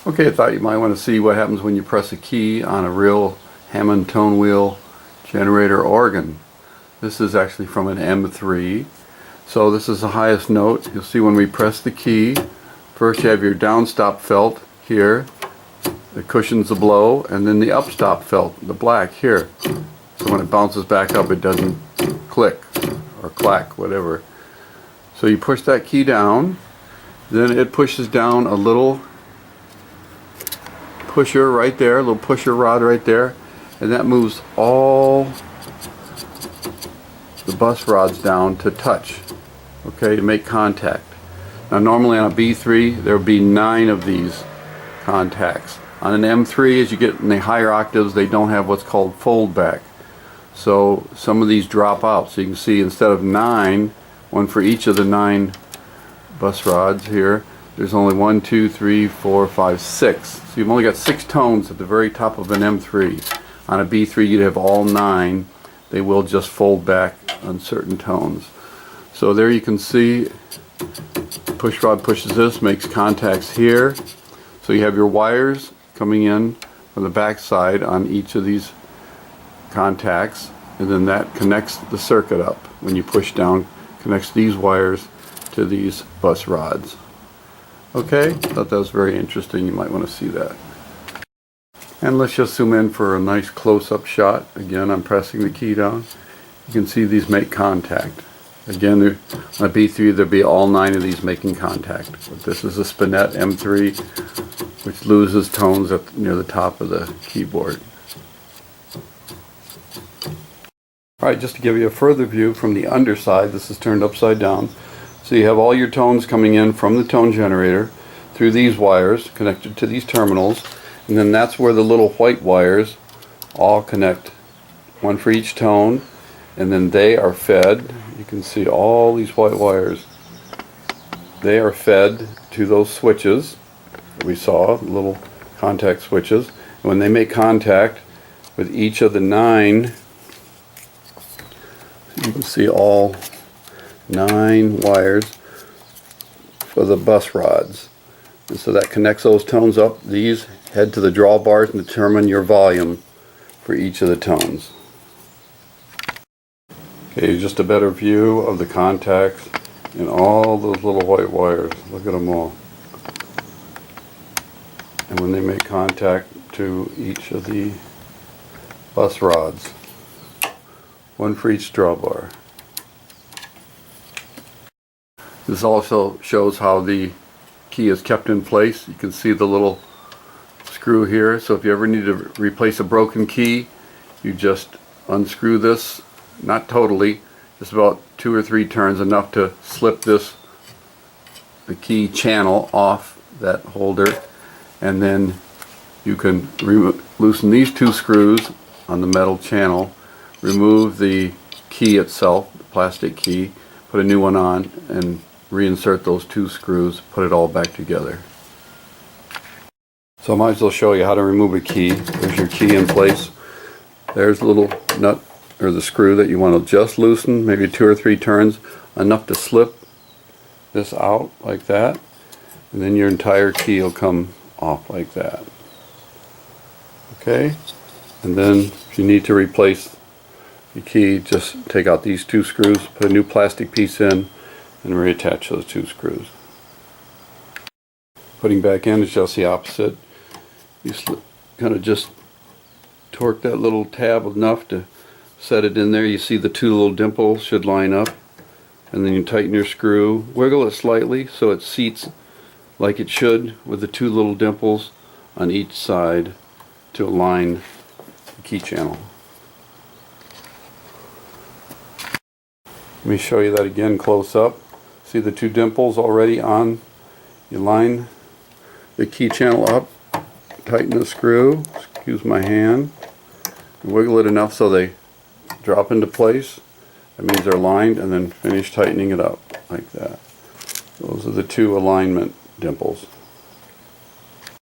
Okay, I thought you might want to see what happens when you press a key on a real Hammond tone wheel generator organ. This is actually from an M3. So this is the highest note. You'll see when we press the key, first you have your downstop felt here, the cushions the blow, and then the upstop felt, the black here. So when it bounces back up, it doesn't click or clack, whatever. So you push that key down, then it pushes down a little pusher right there, a little pusher rod right there, and that moves all the bus rods down to touch, okay, to make contact. Now normally on a B3 there would be 9 of these contacts. On an M3, as you get in the higher octaves, they don't have what's called fold back, so some of these drop out. So you can see instead of 9, one for each of the 9 bus rods here, there's only 1, 2, 3, 4, 5, 6. So you've only got 6 tones at the very top of an M3. On a B3 you'd have all 9. They will just fold back on certain tones. So there you can see push rod pushes this, makes contacts here. So you have your wires coming in from the back side on each of these contacts, and then that connects the circuit up. When you push down, connects these wires to these bus rods. Okay, thought that was very interesting. You might want to see that. And let's just zoom in for a nice close-up shot. Again, I'm pressing the key down. You can see these make contact. Again, on a B3 there'd be all 9 of these making contact. But this is a Spinet M3, which loses tones up near the top of the keyboard. Alright, just to give you a further view from the underside, this is turned upside down. So you have all your tones coming in from the tone generator through these wires connected to these terminals, and then that's where the little white wires all connect, one for each tone, and then they are fed. You can see all these white wires. They are fed to those switches that we saw, the little contact switches. And when they make contact with each of the 9, you can see all 9 wires for the bus rods, and so that connects those tones up. These head to the drawbars and determine your volume for each of the tones. Okay, just a better view of the contacts and all those little white wires. Look at them all. And when they make contact to each of the bus rods, one for each drawbar. This also shows how the key is kept in place. You can see the little screw here. So if you ever need to replace a broken key, you just unscrew this, not totally, just about 2 or 3 turns, enough to slip the key channel off that holder, and then you can loosen these 2 screws on the metal channel, remove the key itself, the plastic key, put a new one on, and reinsert those 2 screws, put it all back together. So I might as well show you how to remove a key. There's your key in place. There's the little nut or the screw that you want to just loosen, maybe 2 or 3 turns, enough to slip this out like that, and then your entire key will come off like that. Okay, and then if you need to replace the key, just take out these 2 screws, put a new plastic piece in, and reattach those 2 screws. Putting back in is just the opposite. You kind of just torque that little tab enough to set it in there. You see the 2 little dimples should line up, and then you tighten your screw, wiggle it slightly so it seats like it should with the 2 little dimples on each side to align the key channel. Let me show you that again close up. See the 2 dimples already on. You line the key channel up, tighten the screw, excuse my hand, and wiggle it enough so they drop into place. That means they're lined, and then finish tightening it up like that. Those are the 2 alignment dimples.